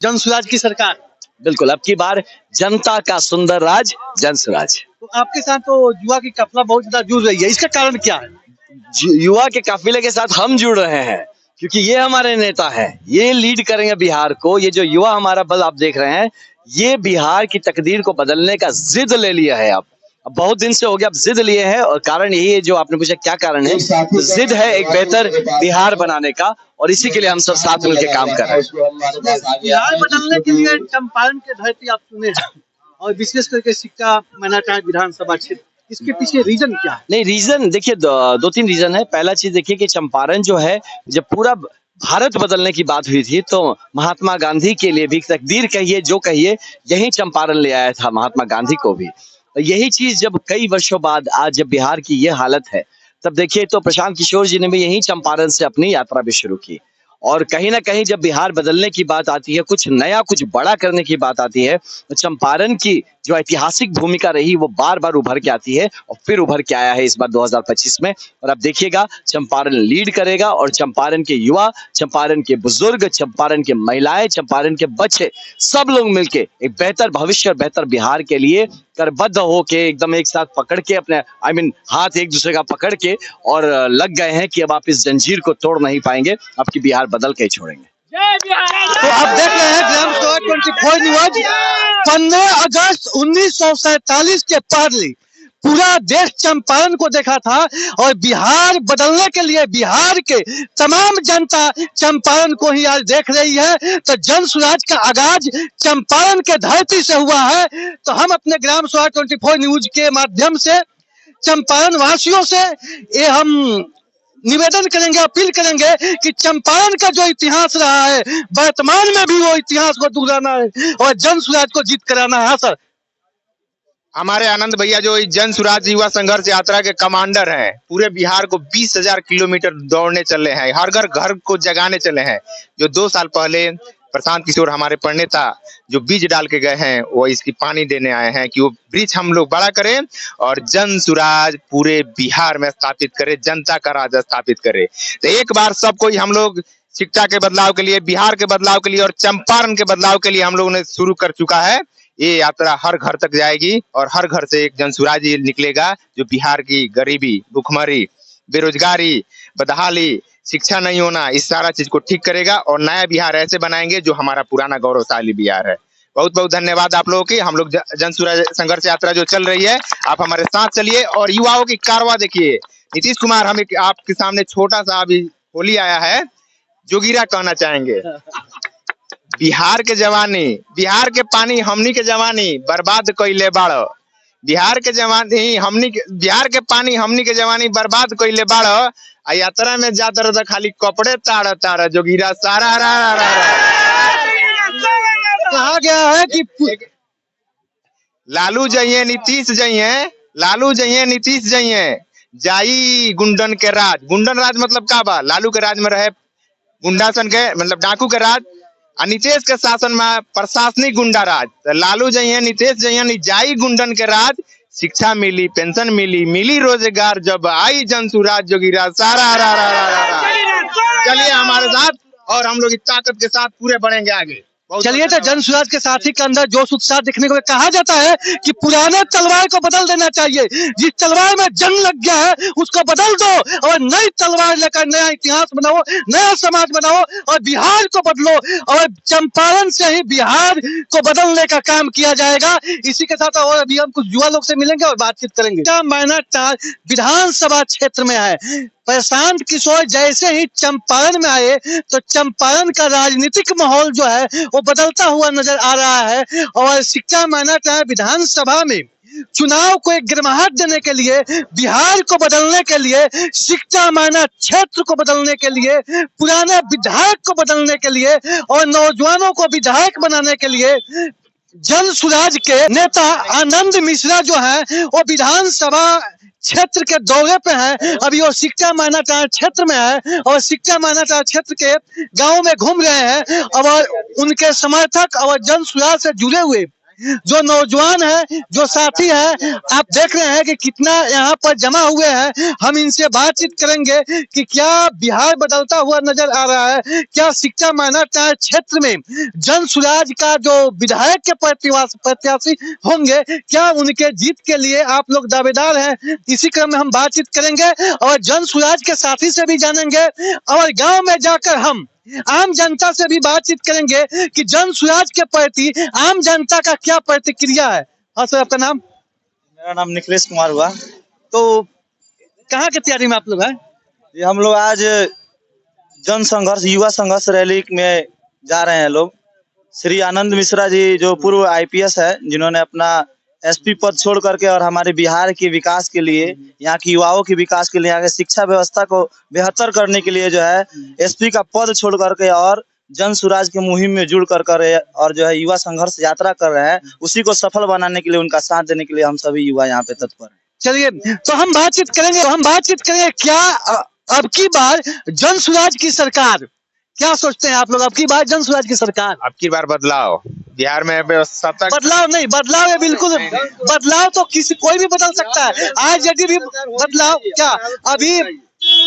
जन स्वराज की सरकार। बिल्कुल, अब की बार जनता का सुंदर राज, जन स्वराज। तो आपके साथ तो युवा की काफिला बहुत ज्यादा जुड़ रही है, इसका कारण क्या है? युवा के काफिले के साथ हम जुड़ रहे हैं क्योंकि ये हमारे नेता हैं, ये लीड करेंगे बिहार को। ये जो युवा हमारा बल आप देख रहे हैं, ये बिहार की तकदीर को बदलने का जिद ले लिया है। अब बहुत दिन से हो गया, अब जिद लिए हैं और कारण यही है जो आपने पूछा क्या कारण है, तो जिद है एक बेहतर बिहार बनाने का और इसी के लिए हम सब साथ मिलकर काम कर रहे हैं। बिहार बदलने के लिए चंपारण के धरती आप चुने हैं और विशेष करके सिक्का मैनाटांड विधानसभा क्षेत्र, इसके पीछे रीजन क्या है? नहीं, रीजन देखिए दो तीन रीजन है। पहला चीज देखिए कि चंपारण जो है, जब पूरा भारत बदलने की बात हुई थी तो महात्मा गांधी के लिए भी तकदीर कहिए जो कहिए, यही चंपारण ले आया था महात्मा गांधी को भी। यही चीज जब कई वर्षों बाद आज जब बिहार की ये हालत है, तब देखिए तो प्रशांत किशोर जी ने भी यही चंपारण से अपनी यात्रा भी शुरू की। और कहीं ना कहीं जब बिहार बदलने की बात आती है, कुछ नया कुछ बड़ा करने की बात आती है, तो चंपारण की जो ऐतिहासिक भूमिका रही वो बार बार उभर के आती है और फिर उभर के आया है इस बार 2025 में। और अब देखिएगा चंपारण लीड करेगा और चंपारण के युवा, चंपारण के बुजुर्ग, चंपारण के महिलाएं, चंपारण के बच्चे, सब लोग मिलके एक बेहतर भविष्य और बेहतर बिहार के लिए करबद्ध होके एकदम एक साथ पकड़ के अपने हाथ एक दूसरे का पकड़ के और लग गए हैं कि अब आप इस जंजीर को तोड़ नहीं पाएंगे, आपकी बिहार बदल के ही छोड़ेंगे। तो आप देख रहे हैं ग्राम सभा 24 न्यूज। 15 अगस्त 1947 के पहले पूरा देश चंपारण को देखा था और बिहार बदलने के लिए बिहार के तमाम जनता चंपारण को ही आज देख रही है। तो जन स्वराज का आगाज चंपारण के धरती से हुआ है। तो हम अपने ग्राम सभा 24 न्यूज के माध्यम से चंपारण वासियों से ये हम निवेदन करेंगे, अपील करेंगे कि चंपारण का जो इतिहास रहा है वर्तमान में भी वो इतिहास को दोहराना है और जन स्वराज को जीत कराना है। सर, हमारे आनंद भैया जो जन स्वराज युवा संघर्ष यात्रा के कमांडर हैं, पूरे बिहार को 20,000 किलोमीटर दौड़ने चले हैं, हर घर घर को जगाने चले हैं। जो 2 साल पहले प्रशांत किशोर हमारे प्रणेता जो बीज डाल के गए हैं, वो इसकी पानी देने आए हैं कि वो वृक्ष हम लोग बड़ा करें और जन स्वराज पूरे बिहार में स्थापित करें, जनता का राज स्थापित करें। तो एक बार सबको हम लोग शिक्षा के बदलाव के लिए, बिहार के बदलाव के लिए और चंपारण के बदलाव के लिए हम लोगों ने शुरू कर चुका है। ये यात्रा हर घर तक जाएगी और हर घर से एक जन स्वराज निकलेगा जो बिहार की गरीबी, भुखमरी, बेरोजगारी, बदहाली, शिक्षा नहीं होना, इस सारा चीज को ठीक करेगा और नया बिहार ऐसे बनाएंगे जो हमारा पुराना गौरवशाली बिहार है। बहुत बहुत धन्यवाद आप लोगों की। हम लोग जन स्वराज संघर्ष यात्रा जो चल रही है, आप हमारे साथ चलिए और युवाओं की कारवां देखिए। नीतीश कुमार हम आपके सामने छोटा सा अभी होली आया है, जोगिरा कहना चाहेंगे। बिहार के जवानी, बिहार के पानी हमनी के जवानी बर्बाद कइले बाड़। बिहार के जवानी हमनी के, बिहार के पानी हमनी के जवानी बर्बाद कइले बाड़। आ यात्रा में जाता रहता खाली कपड़े ताड़ा ताड़ा जोगिरा सारा कहा गया है कि लालू जइए नीतीश जइए, लालू जइए नीतीश जइए, जाई गुंडन के राज। गुंडन राज मतलब का बा? लालू के राज में रहे गुंडासन के मतलब डाकू के राज, और नीतीश के शासन में प्रशासनिक गुंडा राज। तो लालू जइए नीतीश जइए, जाई गुंडन के राज, शिक्षा मिली, पेंशन मिली, मिली रोजगार, जब आई जन स्वराज जोगिरा सारा रा। चलिए हमारे साथ और हम लोग इस ताकत के साथ पूरे बढ़ेंगे आगे। चलिए, तो जन स्वराज के साथी के अंदर जोश उत्साह दिखने को कहा जाता है कि पुराने तलवार को बदल देना चाहिए। जिस तलवार में जंग लग गया है उसको बदल दो और नई तलवार लेकर नया इतिहास बनाओ, नया समाज बनाओ और बिहार को बदलो। और चंपारण से ही बिहार को बदलने का काम किया जाएगा। इसी के साथ और अभी हम कुछ युवा लोग से मिलेंगे और बातचीत करेंगे। मैनाटांड विधानसभा क्षेत्र में है। प्रशांत किशोर जैसे ही चंपारण में आए तो चंपारण का राजनीतिक माहौल जो है वो बदलता हुआ नजर आ रहा है। और शिक्षा मैनाटांड विधानसभा में चुनाव को एक गर्माहट देने के लिए, बिहार को बदलने के लिए, शिक्षा मायना क्षेत्र को बदलने के लिए, पुराने विधायक को बदलने के लिए और नौजवानों को विधायक बनाने के लिए जन स्वराज के नेता आनंद मिश्रा जो है वो विधानसभा क्षेत्र के दौरे पे है। अभी वो शिक्षा मैनाटांड क्षेत्र में है और शिक्षा मैनाटांड क्षेत्र के गांव में घूम रहे हैं और उनके समर्थक और जन स्वराज से जुड़े हुए जो नौजवान है, जो साथी है, आप देख रहे हैं कि कितना यहाँ पर जमा हुए हैं। हम इनसे बातचीत करेंगे कि क्या बिहार बदलता हुआ नजर आ रहा है, क्या शिक्षा मानव क्षेत्र में जन सुराज का जो विधायक के प्रत्याशी होंगे, क्या उनके जीत के लिए आप लोग दावेदार हैं। इसी क्रम में हम बातचीत करेंगे और जन सुराज के साथी से भी जानेंगे और गांव में जाकर हम आम जनता से भी बातचीत करेंगे कि जन सुराज के प्रति आम जनता का क्या प्रतिक्रिया है। हाँ सर, आपका नाम? मेरा नाम निखिलेश कुमार हुआ। तो कहाँ की तैयारी में आप लोग हैं? ये हम लोग आज जन संघर्ष युवा संघर्ष रैली में जा रहे हैं लोग। श्री आनंद मिश्रा जी जो पूर्व आईपीएस है, जिन्होंने अपना एसपी पद छोड़ करके और हमारे बिहार के विकास के लिए, यहाँ की युवाओं के विकास के लिए, यहाँ की शिक्षा व्यवस्था को बेहतर करने के लिए जो है एसपी का पद छोड़ करके और जन सुराज के मुहिम में जुड़ कर और जो है युवा संघर्ष यात्रा कर रहे हैं, उसी को सफल बनाने के लिए, उनका साथ देने के लिए हम सभी युवा यहाँ पे तत्पर हैं। चलिए, तो हम बातचीत करेंगे क्या अब की बार जन सुराज की सरकार, क्या सोचते हैं आप लोग? अब की बार जन सुराज की सरकार, अब की बार बदलाव बिहार में व्यवस्था तक बदलाव है बिल्कुल। बदलाव तो कोई भी बदल सकता है। आज यदि भी बदलाव, क्या अभी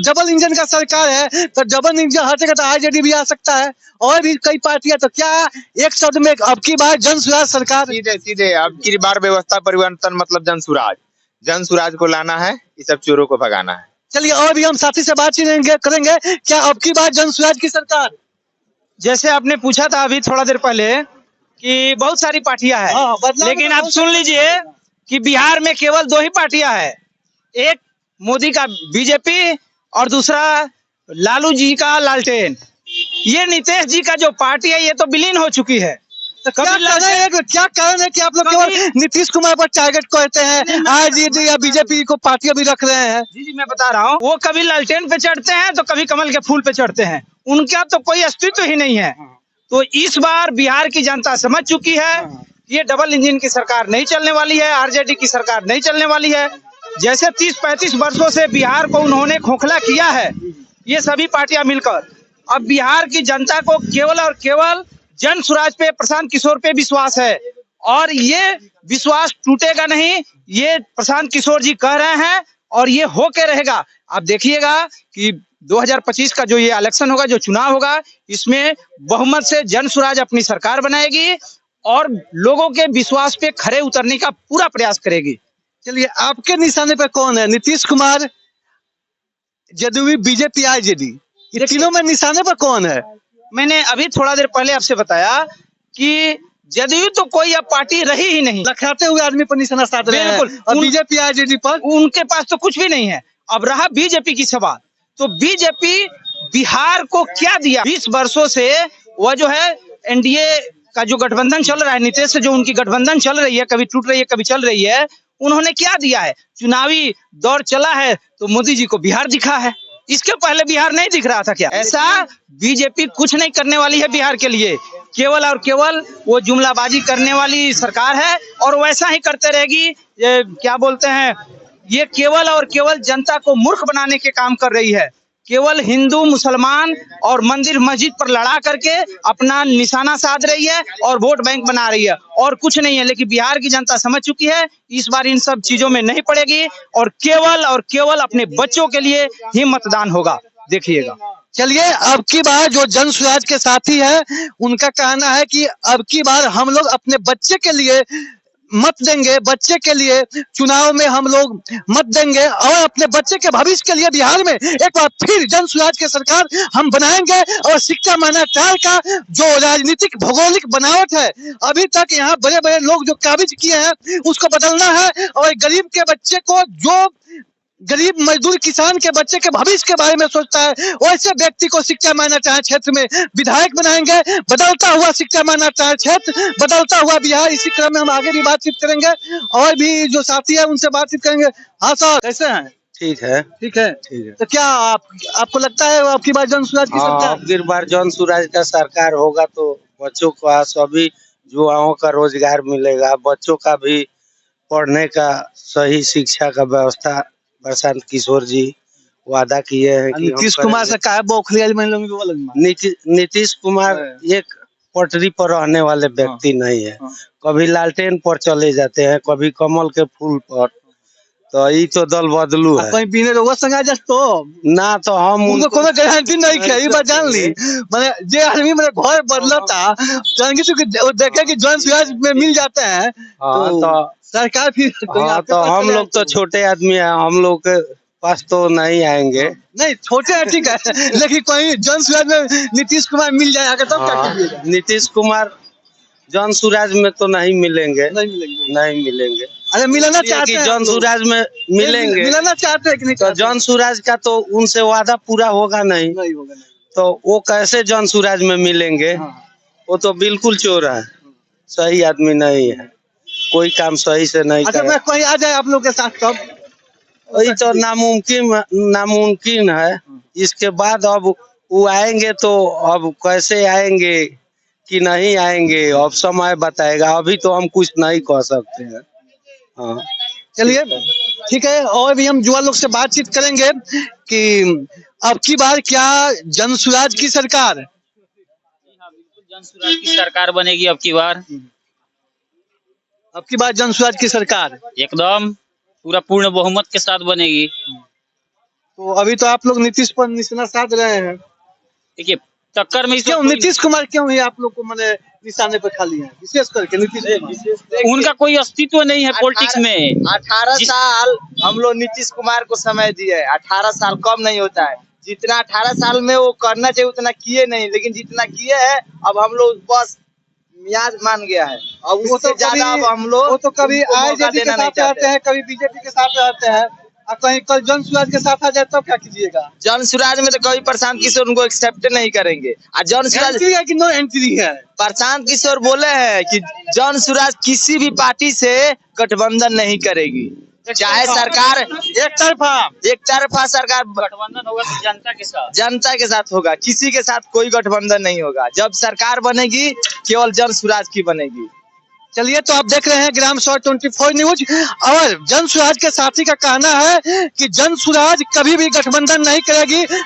डबल इंजन का सरकार है तो डबल इंजन हर जगह, तो आज यदि भी आ सकता है और भी कई पार्टियां। तो क्या एक शब्द में अब की बार जन सुराज सरकार? सीधे अब की बार व्यवस्था परिवर्तन मतलब जन सुराज को लाना है, ये सब चोरों को भगाना है। चलिए, और भी हम साथी से बातचीत करेंगे। क्या अब की बार जन सुराज की सरकार? जैसे आपने पूछा था अभी थोड़ा देर पहले कि बहुत सारी पार्टियां हैं, लेकिन आप सुन लीजिए कि बिहार में केवल 2 ही पार्टियां हैं। एक मोदी का बीजेपी और दूसरा लालू जी का लालटेन। ये नीतीश जी का जो पार्टी है ये तो विलीन हो चुकी है। तो क्या कारण है कि आप लोग केवल नीतीश कुमार पर टारगेट करते हैं, आज या बीजेपी को पार्टियां भी रख रहे हैं? जी मैं बता रहा हूँ, वो कभी लालटेन पे चढ़ते हैं तो कभी कमल के फूल पे चढ़ते हैं। उनका तो कोई अस्तित्व ही नहीं है। तो इस बार बिहार की जनता समझ चुकी है ये डबल इंजन की सरकार नहीं चलने वाली है, आरजेडी की सरकार नहीं चलने वाली है। जैसे 30-35 वर्षों से बिहार को उन्होंने खोखला किया है, ये सभी पार्टियां मिलकर, अब बिहार की जनता को केवल और केवल जन सुराज पे, प्रशांत किशोर पे विश्वास है और ये विश्वास टूटेगा नहीं। ये प्रशांत किशोर जी कह रहे हैं और ये होके रहेगा। आप देखिएगा कि 2025 का जो ये इलेक्शन होगा, जो चुनाव होगा, इसमें बहुमत से जन सुराज अपनी सरकार बनाएगी और लोगों के विश्वास पे खरे उतरने का पूरा प्रयास करेगी। चलिए, आपके निशाने पे कौन है? नीतीश कुमार, जदयू, बीजेपी, आरजेडी, ये तीनों में निशाने पर कौन है? मैंने अभी थोड़ा देर पहले आपसे बताया कि जदयू तो कोई अब पार्टी रही ही नहीं। लखराते हुए आदमी पर निशाना साध रहे हैं और बीजेपी आरजेडी पर उनके पास तो कुछ भी नहीं है। अब रहा बीजेपी की सवाल, तो बीजेपी बिहार को क्या दिया? 20 वर्षों से वह जो है एनडीए का जो गठबंधन चल रहा है, नीतीश से जो उनकी गठबंधन चल रही है, कभी टूट रही है कभी चल रही है, उन्होंने क्या दिया है? चुनावी दौर चला है तो मोदी जी को बिहार दिखा है, इसके पहले बिहार नहीं दिख रहा था क्या? ऐसा बीजेपी कुछ नहीं करने वाली है बिहार के लिए, केवल और केवल वो जुमलाबाजी करने वाली सरकार है और वैसा ही करते रहेगी। क्या बोलते हैं, ये केवल और केवल जनता को मूर्ख बनाने के काम कर रही है। केवल हिंदू मुसलमान और मंदिर मस्जिद पर लड़ा करके अपना निशाना साध रही है और वोट बैंक बना रही है और कुछ नहीं है। लेकिन बिहार की जनता समझ चुकी है इस बार इन सब चीजों में नहीं पड़ेगी और केवल अपने बच्चों के लिए ही मतदान होगा, देखिएगा। चलिए, अब की बार जो जन सुराज के साथी है उनका कहना है कि अब की बार हम लोग अपने बच्चे के लिए मत देंगे, बच्चे के लिए चुनाव में हम लोग मत देंगे और अपने बच्चे के भविष्य के लिए बिहार में एक बार फिर जन सुराज की सरकार हम बनाएंगे और शिक्षा मानव का जो राजनीतिक भौगोलिक बनावट है, अभी तक यहाँ बड़े बड़े लोग जो काबिज किए हैं उसको बदलना है और गरीब के बच्चे को, जो गरीब मजदूर किसान के बच्चे के भविष्य के बारे में सोचता है, वैसे व्यक्ति को शिक्षा मानव क्षेत्र में विधायक बनाएंगे। बदलता हुआ शिक्षा मानव क्षेत्र, बदलता हुआ बिहार। इसी क्रम में हम आगे भी बातचीत करेंगे और भी जो साथी है उनसे बातचीत करेंगे। हाँ सर, कैसे हैं? ठीक है। तो क्या आपको लगता है आपकी बार जन सुराज की सरकार? अब की बार जन सुराज का सरकार होगा तो बच्चों का, सभी युवाओं का रोजगार मिलेगा, बच्चों का भी पढ़ने का, सही शिक्षा का व्यवस्था प्रशांत किशोर जी वादा किए हैं कि नीतीश कुमार से कहा नीतीश कुमार एक पटरी पर रहने वाले व्यक्ति नहीं है। कभी लालटेन पर चले जाते हैं, कभी कमल के फूल पर। तो ये तो दल बदलू है कहीं बिने रोग संगा जस्तो ना, तो हम उनको उनको कोनो गारंटी नहीं है। ये बात जान ली माने जे आदमी मेरे घर बदलता जान कि वो देखे कि जन सुराज में मिल जाते हैं हाँ, तो सरकार फिर हाँ, तो हम लोग तो छोटे आदमी हैं, हम लोग के पास तो नहीं आएंगे। नहीं छोटे हैं ठीक है, लेकिन कोई जन सुराज में नीतीश कुमार मिल जाए आगे तब क्या हाँ, कीजिएगा? नीतीश कुमार जन सुराज में तो नहीं मिलेंगे, नहीं मिलेंगे। नहीं मिलेंगे। अरे मिलना कि चाहते हैं जन सुराज में मिलेंगे, मिलना चाहते हैं कि नहीं तो जन सुराज का तो उनसे वादा पूरा होगा नहीं, नहीं होगा नहीं। तो वो कैसे जन सुराज में मिलेंगे? वो तो बिल्कुल चोर है, सही आदमी नहीं है, कोई काम सही से नहीं अच्छा करे। मैं कहीं आ जाए आप लोग के साथ तब वही तो नामुमकिन है। इसके बाद अब वो आएंगे तो अब कैसे आएंगे कि नहीं आएंगे, अब समय बताएगा, अभी तो हम कुछ नहीं कह सकते हैं। हाँ, चलिए ठीक है, और भी हम युवा लोग से बातचीत करेंगे कि अब की बार क्या जन सुराज की सरकार जन सुराज की सरकार बनेगी अब की बार। अब की बार जन सुराज की सरकार एकदम पूरा पूर्ण बहुमत के साथ बनेगी। तो अभी तो आप लोग नीतीश पर निशाना साध रहे हैं, देखिए टक्कर में इस क्यों वक्त नीतीश कुमार क्यों ये आप लोग को मैंने निशाने पर खाली है, विशेष करके नीतीश कुमार? उनका कोई अस्तित्व नहीं है पॉलिटिक्स में। 18 साल हम लोग नीतीश कुमार को समय दिए, 18 साल कम नहीं होता है। जितना 18 साल में वो करना चाहिए उतना किए नहीं, लेकिन जितना किए हैं अब हम लोग बस मियाज मान गया है। अब वो उससे तो ज्यादा अब हम लोग वो तो कभी उनको मौका आरजेडी के देना नहीं साथ रहते चाहते। हैं, कभी बीजेपी के साथ रहते हैं, और कहीं कल जन सुराज के साथ आ जाए तब क्या कीजिएगा? जन सुराज में तो कभी प्रशांत किशोर उनको एक्सेप्ट नहीं करेंगे। और जन सुराज एंट्री है कि नो एंट्री है? प्रशांत किशोर बोले हैं कि जन सुराज किसी भी पार्टी से गठबंधन नहीं करेगी, चाहे सरकार एक तरफा सरकार गठबंधन होगा तो जनता के साथ होगा, किसी के साथ कोई गठबंधन नहीं होगा। जब सरकार बनेगी केवल जन सुराज की बनेगी। चलिए तो आप देख रहे हैं ग्राम स्वराज 24 न्यूज, और जन सुराज के साथी का कहना है कि जन सुराज कभी भी गठबंधन नहीं करेगी।